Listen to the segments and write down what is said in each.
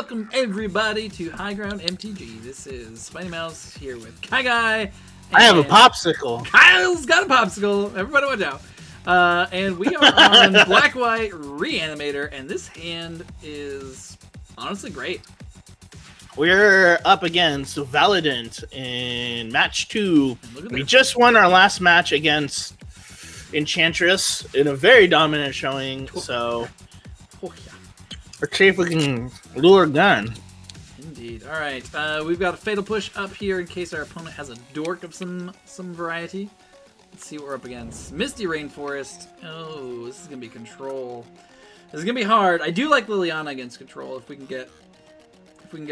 welcome everybody to High Ground MTG. This is Spiny Mouse here with Kai Guy. I have a popsicle. Kyle's got a popsicle. Everybody watch out. And we are on Black-White Reanimator, and this hand is honestly great. We're up against Validant in match 2. We just won our last match against Enchantress in a very dominant showing, so let's see if we can lure a gun. Indeed. All right, we've got a Fatal Push up here in case our opponent has a dork of some variety. Let's see what we're up against. Misty Rainforest. Oh, this is gonna be control. This is gonna be hard. I do like Liliana against control if we can get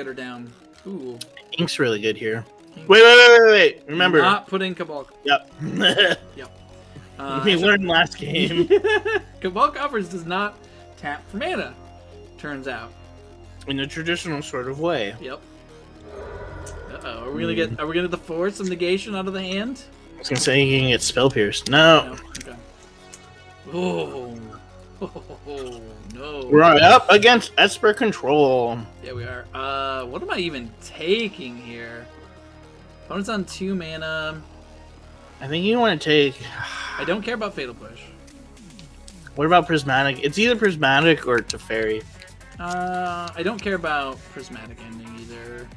her down. Ooh. Ink's really good here. Wait. Remember. Not putting Cabal. Yep. Yep. We learned last game. Cabal Coffers does not tap for mana, turns out. In a traditional sort of way. Yep. Uh-oh. Are we gonna get the force some negation out of the hand? I was gonna say you can get Spell Pierce. No. Okay. Oh. Oh, no. We're up against Esper Control. Yeah, we are. What am I even taking here? Opponent's on 2 mana. I think you want to take... I don't care about Fatal Push. What about Prismatic? It's either Prismatic or Teferi. I don't care about Prismatic Ending either.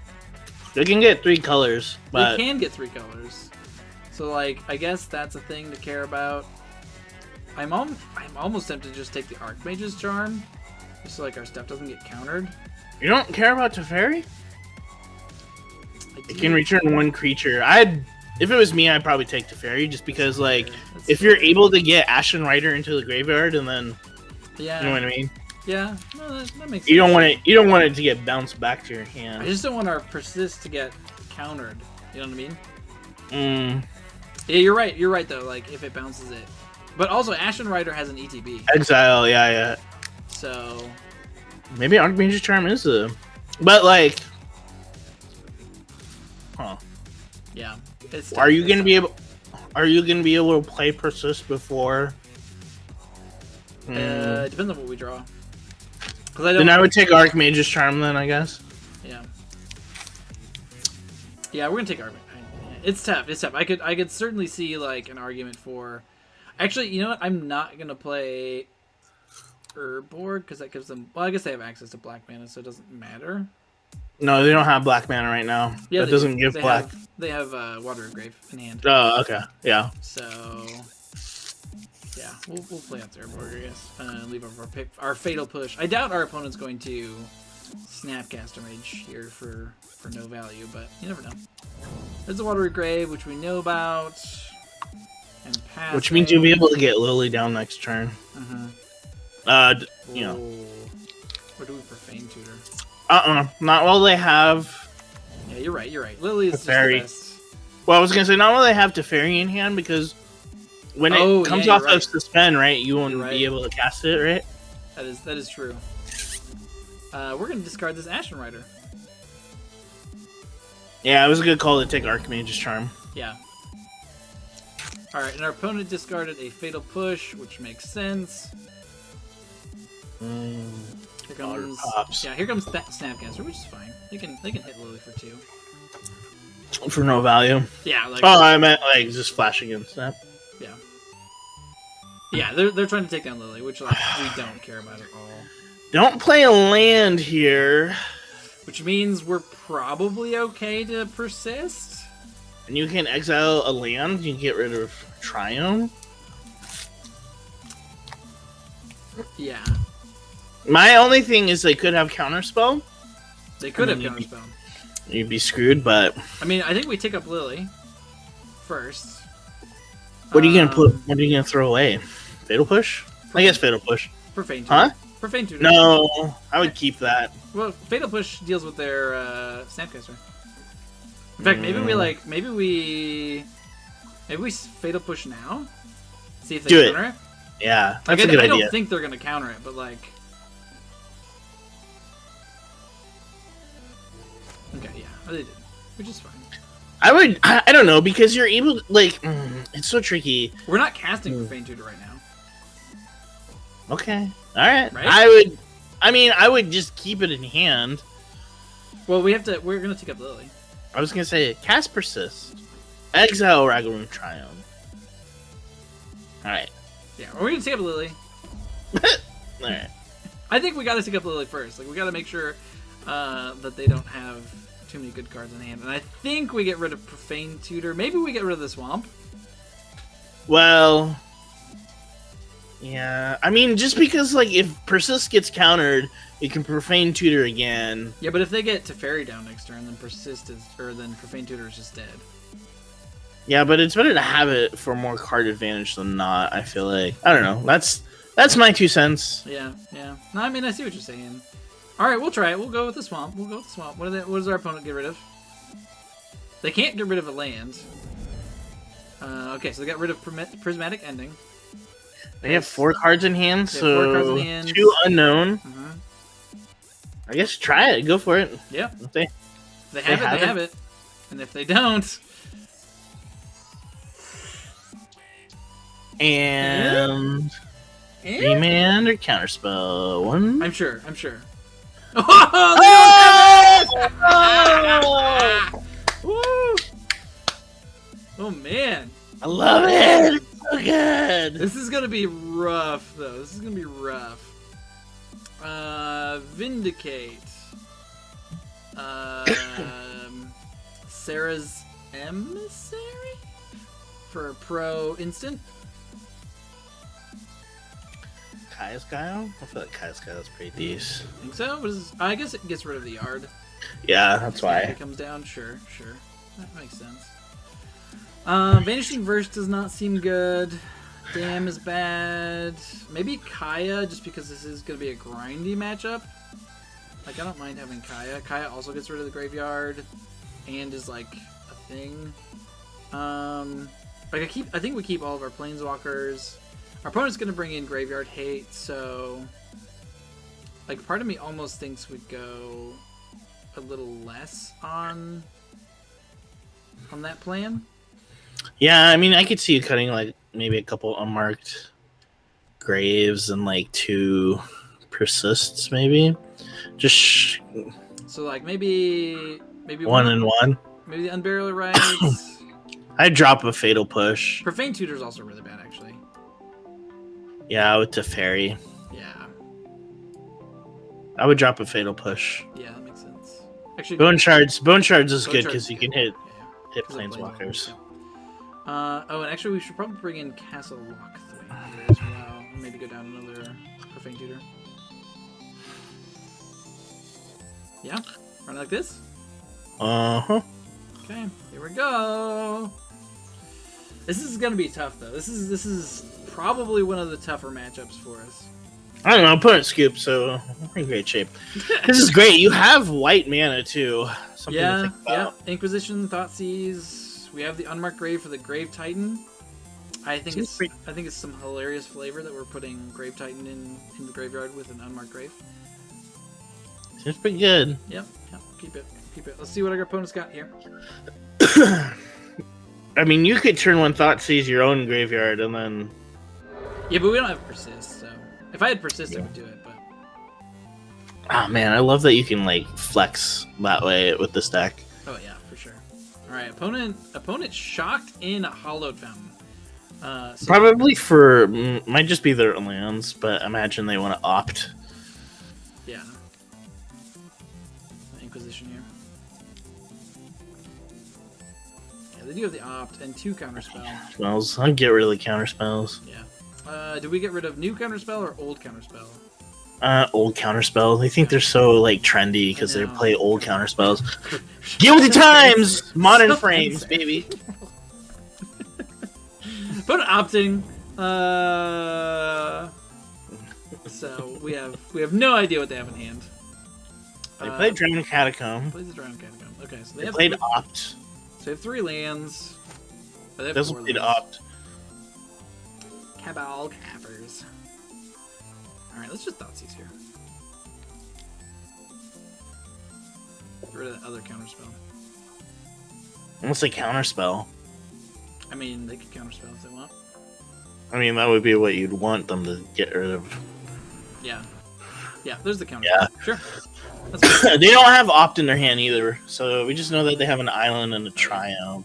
They can get 3 colors, but... They can get 3 colors. So, like, I guess that's a thing to care about. I'm almost tempted to just take the Archmage's Charm, just so like our stuff doesn't get countered. You don't care about Teferi? It can return 1 creature. If it was me, I'd probably take Teferi, just because like if you're able to get Ashen Rider into the graveyard and then, yeah, you know what I mean? Yeah, no, that makes sense. You don't want it to get bounced back to your hand. I just don't want our persist to get countered. You know what I mean? Yeah, you're right. You're right though. Like if it bounces it. But also, Ashen Rider has an ETB. Exile, yeah. So... Maybe Archmage's Charm is a... But, like... Huh. Yeah. Are you gonna be able to play Persist before... It depends on what we draw. Then I would take Archmage's Charm then, I guess. Yeah. Yeah, we're gonna take Archmage. It's tough. It's tough. I could certainly see, like, an argument for... Actually, you know what? I'm not going to play Urborg, because that gives them... Well, I guess they have access to black mana, so it doesn't matter. No, they don't have black mana right now. Yeah, that doesn't give black. They have Water of Grave in hand. Oh, okay. Yeah. So... Yeah, we'll play out Urborg, I guess. Leave over our Fatal Push. I doubt our opponent's going to Snapcaster Mage here for no value, but you never know. There's a Water of Grave, which we know about... Which means you'll be able to get Lily down next turn. You know. Or do we Profane Tutor? Not while they have... Yeah, you're right. Lily is just the best. Well, I was going to say, not while they have Teferi in hand, because when it comes off of Suspend, right, you won't be able to cast it, right? That is true. We're going to discard this Ashen Rider. Yeah, it was a good call to take Archmage's Charm. Yeah. Alright, and our opponent discarded a Fatal Push, which makes sense. Here comes that Snapcaster, which is fine. They can hit Lily for 2. For no value? Yeah, like... Oh, I meant, like, just flashing in Snap. Yeah. Yeah, they're trying to take down Lily, which, like, we don't care about at all. Don't play a land here. Which means we're probably okay to persist. And you can exile a land, you can get rid of Triumph. Yeah. My only thing is they could have Counterspell. They could have Counterspell. You'd be screwed, but... I mean, I think we take up Lily first. What are you gonna put? What are you gonna throw away? Fatal Push? I guess Fatal Push. Profane Tutor. Huh? Profane Tutor. No, I would keep that. Well, Fatal Push deals with their Snapcaster. In fact, maybe we Fatal Push now. See if they counter it. Yeah, that's a good idea. I don't think they're gonna counter it, but like. Okay, yeah, they did, which is fine. I don't know, because you're able to, like, it's so tricky. We're not casting Profane Tutor right now. Okay, all right. Right? I would just keep it in hand. Well, we're gonna take up Lily. I was gonna say cast persist, exile Ragamuffin Triumph. All right. Yeah, we're gonna take up Lily. All right. I think we gotta take up Lily first. Like we gotta make sure that they don't have too many good cards in hand. And I think we get rid of Profane Tutor. Maybe we get rid of the Swamp. Well, yeah. I mean, just because like if persist gets countered, you can Profane Tutor again. Yeah, but if they get Teferi down next turn, then then Profane Tutor is just dead. Yeah, but it's better to have it for more card advantage than not. I feel like I don't know. That's my 2 cents. Yeah. No, I mean I see what you're saying. All right, we'll try it. We'll go with the Swamp. What does our opponent get rid of? They can't get rid of a land. Okay, so they got rid of Prismatic Ending. They have 4 cards in hand, so 4 cards in hand. 2 unknown. I guess try it. Go for it. Yeah. If they have it, they have it. And if they don't... And... Remand or Counterspell? One? I'm sure. Oh, they don't have it! Woo! Oh, man. I love it! It's so good! This is gonna be rough, though. This is gonna be rough. Vindicate. Sarah's Emissary? For a pro instant? Kaya's Guile? I feel like Kaya's Guile is pretty decent. Think so? I guess it gets rid of the yard. Yeah, that's why. If it comes down, sure. That makes sense. Vanishing Verse does not seem good. Damn is bad. Maybe Kaya, just because this is going to be a grindy matchup. Like, I don't mind having Kaya. Kaya also gets rid of the graveyard and is, like, a thing. Like, I think we keep all of our Planeswalkers. Our opponent's going to bring in Graveyard Hate, so... Like, part of me almost thinks we'd go a little less on that plan. Yeah, I mean, I could see you cutting, like, maybe a couple unmarked Graves and, like, 2 Persists, maybe? Just... So, like, maybe 1 and 1? Maybe the Unburial Rites. I'd drop a Fatal Push. Profane Tutor is also really bad, actually. Yeah, with Teferi. Yeah. I would drop a Fatal Push. Yeah, that makes sense. Actually, Bone Shards is good because you can hit Planeswalkers. Oh, and actually we should probably bring in Castle Lock 3 here as well. Maybe go down another Profane Tutor. Yeah? Run like this? Uh-huh. Okay, here we go. This is gonna be tough though. This is probably one of the tougher matchups for us. I don't know, opponent scoop, so we're in great shape. This is great. You have white mana too. Something to think about. Yeah. Inquisition, Thoughtseize. We have the Unmarked Grave for the Grave Titan. I think it's some hilarious flavor that we're putting Grave Titan in the graveyard with an Unmarked Grave. Seems pretty good. Yep. Keep it. Let's see what our opponent's got here. I mean, you could turn one Thoughtseize your own graveyard and then... Yeah, but we don't have Persist, so... If I had Persist, I would do it, but... Oh, man, I love that you can, like, flex that way with this deck. Oh, yeah, for sure. Alright, opponent shocked in Hollowed Fountain. So Probably for... might just be their lands, but imagine they want to opt. Yeah. Inquisition here. Yeah, they do have the opt and 2 counterspell. Spells. I'll get rid of the counter spells. Yeah. Do we get rid of new counterspell or old counterspell? Old counterspell. They think they're so like trendy because they play old counterspells. Get with the times, modern frames, baby. But opting. So we have no idea what they have in hand. They played Drowned Catacomb. Plays the Drowned Catacomb. Okay, so they played opt. So they have 3 lands. They also played opt. Cabal Cappers. Alright, let's just Thoughtseize here. Get rid of that other counterspell. Almost like counterspell. I mean, they could counterspell if they want. I mean, that would be what you'd want them to get rid of. Yeah. Yeah, there's the counterspell. Yeah. Sure. They don't have Opt in their hand either, so we just know that they have an island and a Triumph.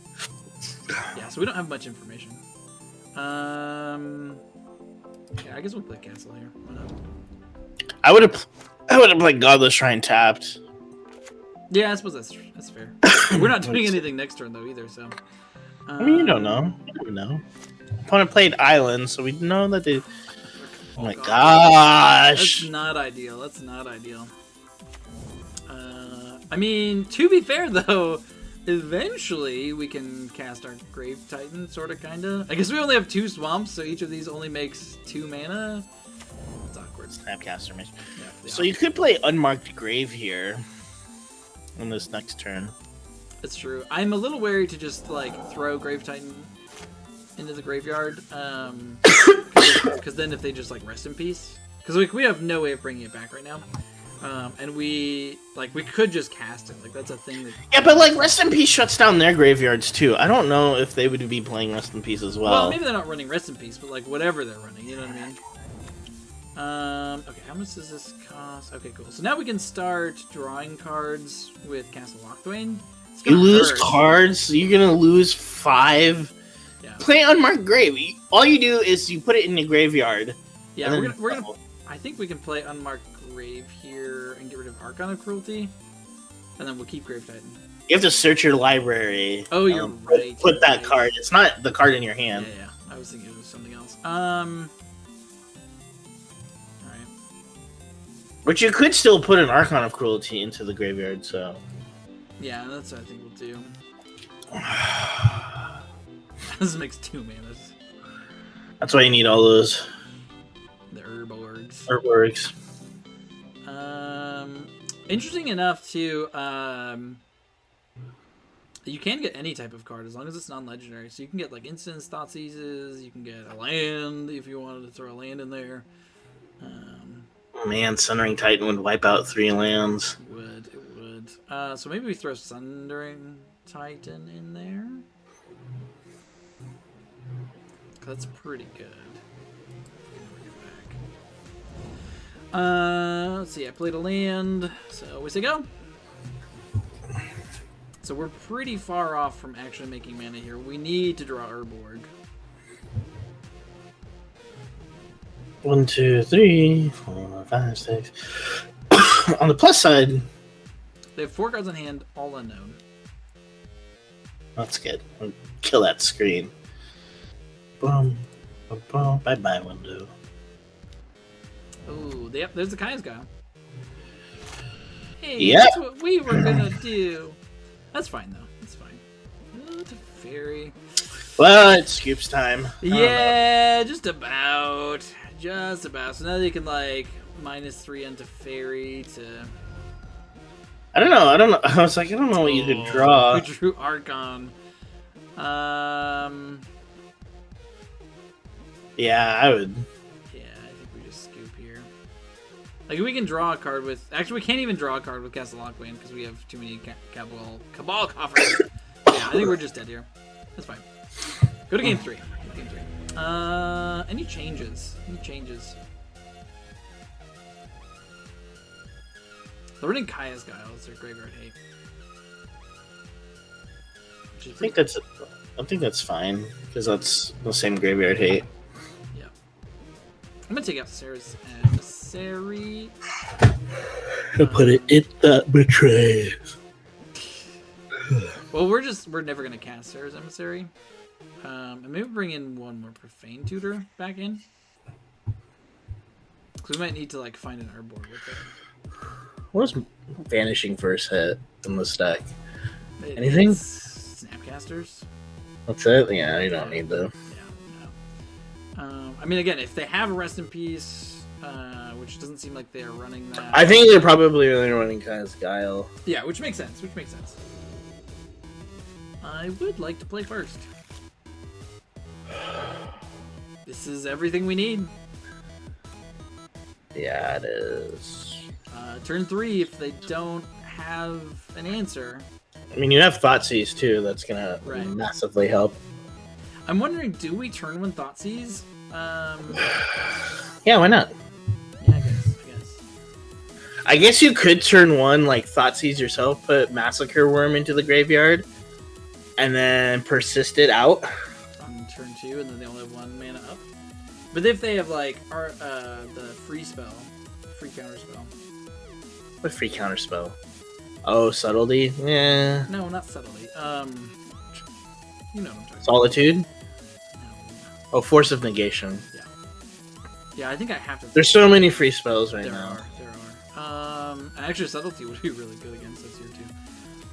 Yeah, so we don't have much information. Yeah, I guess we'll play Castle here. Why not? I would have played Godless Shrine tapped. Yeah, I suppose that's fair. We're not doing anything next turn though either, so. I mean, you don't know. You never know. Opponent played Island, so we know that they. Oh my gosh! That's not ideal. That's not ideal. I mean, to be fair though, eventually we can cast our Grave Titan, sorta, kinda. I guess we only have 2 swamps, so each of these only makes 2 mana. It's awkward. Snapcaster mission. Yeah, So you could play Unmarked Grave here on this next turn. That's true. I'm a little wary to just like throw Grave Titan into the graveyard, because then if they just like rest in peace, because we have no way of bringing it back right now. And we could just cast it. Like that's a thing that. Yeah, but like Rest in Peace shuts down their graveyards too. I don't know if they would be playing Rest in Peace as well. Well, maybe they're not running Rest in Peace, but like whatever they're running, you know what I mean? Okay, how much does this cost? Okay, cool. So now we can start drawing cards with Castle Lochthwain. You lose cards. You're gonna lose 5. Yeah. Play Unmarked Grave. All you do is you put it in the graveyard. Yeah, we're gonna. I think we can play Unmarked Grave here and get rid of Archon of Cruelty, and then we'll keep Grave Titan. You have to search your library. Oh, you're right. Put that card. It's not the card in your hand. Yeah. I was thinking it was something else. All right. But you could still put an Archon of Cruelty into the graveyard. So. Yeah, that's what I think we'll do. This makes 2 manas. That's why you need all those. The Herborgs. Artworks. Interesting enough too. You can get any type of card as long as it's non-legendary. So you can get like instants, Thoughtseizes. You can get a land if you wanted to throw a land in there. Man, Sundering Titan would wipe out 3 lands. It would. So maybe we throw Sundering Titan in there. That's pretty good. Let's see, I played a land, so we say go. So we're pretty far off from actually making mana here. We need to draw Urborg. 1, 2, 3, 4, 5, 6. On the plus side, they have 4 cards in hand, all unknown. That's good. I'll kill that screen. Boom. Boom. Bye-bye, window. Oh, yep, there's the Kai's guy. Hey, yep. That's what we were gonna do. That's fine, though. That's fine. Oh, it's a fairy. Well, it's Scoops time. Yeah, just about. Just about. So now they can, like, -3 into fairy to... I don't know. I was like, I don't know what you could draw. We drew Archon. Yeah, I would. Yeah, I think we just scoop here. Like, we can draw a card with... Actually, we can't even draw a card with Castle Lochthwain because we have too many Cabal coffers. Yeah, I think we're just dead here. That's fine. Go to game 3. Game 3. Any changes? Any changes? They're running Kaya's Guile as their graveyard hate. I think that's fine because that's the same graveyard hate. Yeah. I'm gonna take out Sarah's Emissary. I put it in that betrays. Well, we're never gonna cast Sarah's Emissary. And maybe bring in one more Profane Tutor back in. Because we might need to like find an Urborg with it. What does Vanishing First hit in this deck? Anything? Snapcasters. That's it? Yeah, you don't need to. Yeah. I mean, again, if they have a Rest in Peace, which doesn't seem like they're running that. I think they're probably only running Kai's Guile. Yeah, which makes sense. I would like to play first. This is everything we need. Yeah, it is. Turn 3, if they don't have an answer. I mean, you have Thoughtseize too. That's gonna massively help. I'm wondering, do we turn 1 Thoughtseize? Yeah, why not? Yeah, I guess. I guess you could turn 1 like Thoughtseize yourself, put Massacre Worm into the graveyard, and then persist it out on turn 2, and then they only have 1 mana up. But if they have like the free counter spell. What free counter spell? Oh, subtlety. Yeah. No, not subtlety. You know what I'm talking about. Solitude. No. Oh, force of negation. Yeah. Yeah, I think I have to. There's so many free spells right now. There are. Actually, subtlety would be really good against us here too.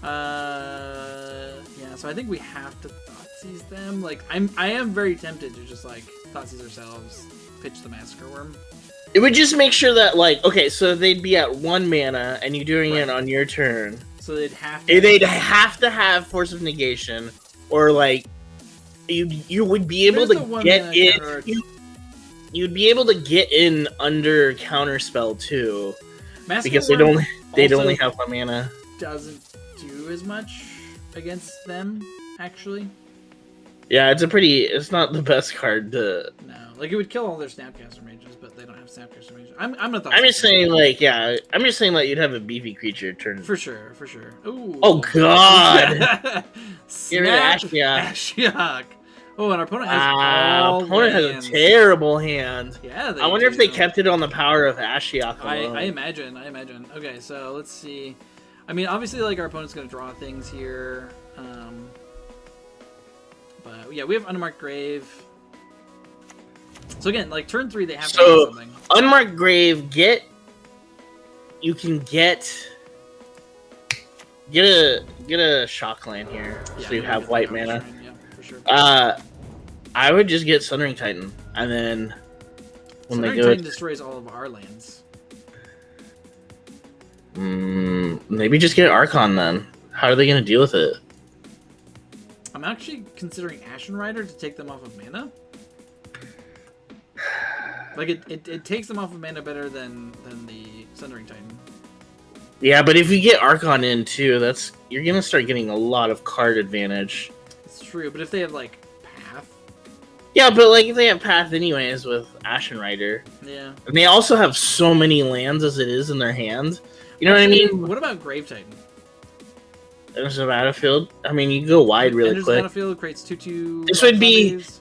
Yeah. So I think we have to Thoughtseize them. Like, I am very tempted to just like Thoughtseize ourselves, pitch the Massacre Worm. It would just make sure that, like, okay, so they'd be at 1 mana, and you're doing it on your turn. So they'd have to. They'd have to have force of negation, or like, you would be able to get in. You'd be able to get in under counterspell too, because they'd only have 1 mana. Doesn't do as much against them, actually. Yeah, it's not the best card to. No, like it would kill all their Snapcaster mages, but they don't have Snapcaster mages. I'm just saying, like, yeah, I'm just saying, like, you'd have a beefy creature turn. For sure. Ooh. Oh God! Get rid of Ashiok. Oh, and our opponent has our opponent has a terrible hand. Yeah, I wonder if they kept it on the power of Ashiok. I imagine. Okay, so let's see. I mean, obviously, like, our opponent's gonna draw things here. But yeah, we have Unmarked Grave. So again, like turn 3, they have to do something. Unmarked Grave, you can get a shock land here, yeah, so you have white mana. Yeah, for sure. I would just get Sundering Titan, and then when Sundering they go, Titan destroys all of our lands. Maybe just get Archon then. How are they going to deal with it? I'm actually considering Ashen Rider to take them off of mana. Like it takes them off of mana better than the Sundering Titan. Yeah, but if you get Archon in too, you're gonna start getting a lot of card advantage. It's true, but if they have like Path. Yeah, but like if they have Path anyways with Ashen Rider. Yeah. And they also have so many lands as it is in their hand. You know what I mean? What about Grave Titan? There's a battlefield. I mean, you go wide really quick. Battlefield creates 2/2.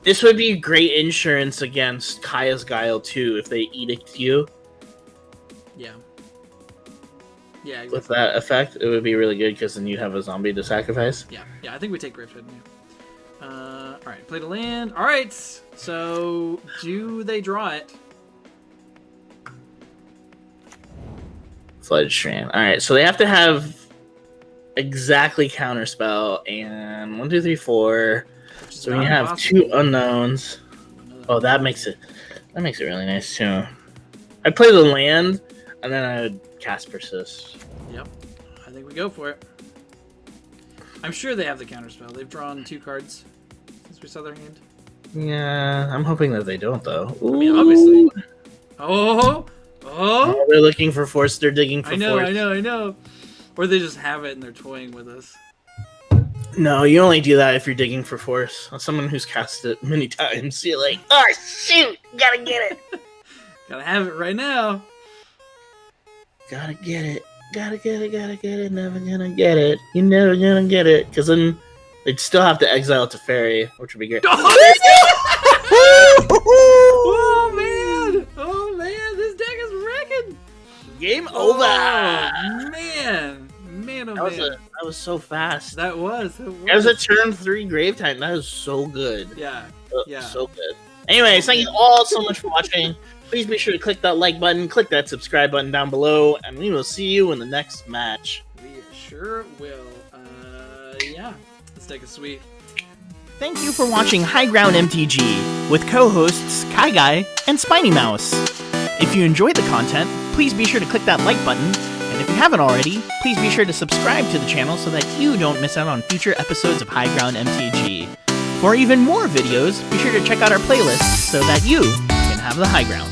This would be great insurance against Kaya's Guile too if they edict you. Yeah. Yeah. Exactly. With that effect, it would be really good because then you have a zombie to sacrifice. Yeah. I think we take Grave Titan. Yeah. All right. Play to land. All right. So do they draw it? Flooded Strand. All right. So they have to have exactly counterspell and 1, 2, 3, 4. So we have 2 unknowns. Oh, that makes it really nice too. I'd play the land and then I'd cast Persist. Yep, I think we go for it. I'm sure they have the counterspell. They've drawn 2 cards since we saw their hand. Yeah, I'm hoping that they don't though. Ooh. I mean, obviously. Oh, they're looking for force. They're digging for force. I know. Or they just have it and they're toying with us. No, you only do that if you're digging for force. As someone who's cast it many times, you're like, oh shoot, gotta get it. Gotta have it right now. Gotta get it, never gonna get it. You're never gonna get it. Because then they'd still have to exile to Fairy, which would be great. Oh man, this deck is wrecking. Game over. Man. That was so fast. That was. As a turn 3 Grave Titan, that was so good. Yeah. So good. Anyways, thank you all so much for watching. Please be sure to click that like button, click that subscribe button down below, and we will see you in the next match. We sure will. Yeah. This deck is sweet. Thank you for watching High Ground MTG with co-hosts Kai Guy and Spiny Mouse. If you enjoyed the content, please be sure to click that like button, and if you haven't already, please be sure to subscribe to the channel so that you don't miss out on future episodes of High Ground MTG. For even more videos, be sure to check out our playlists so that you can have the high ground.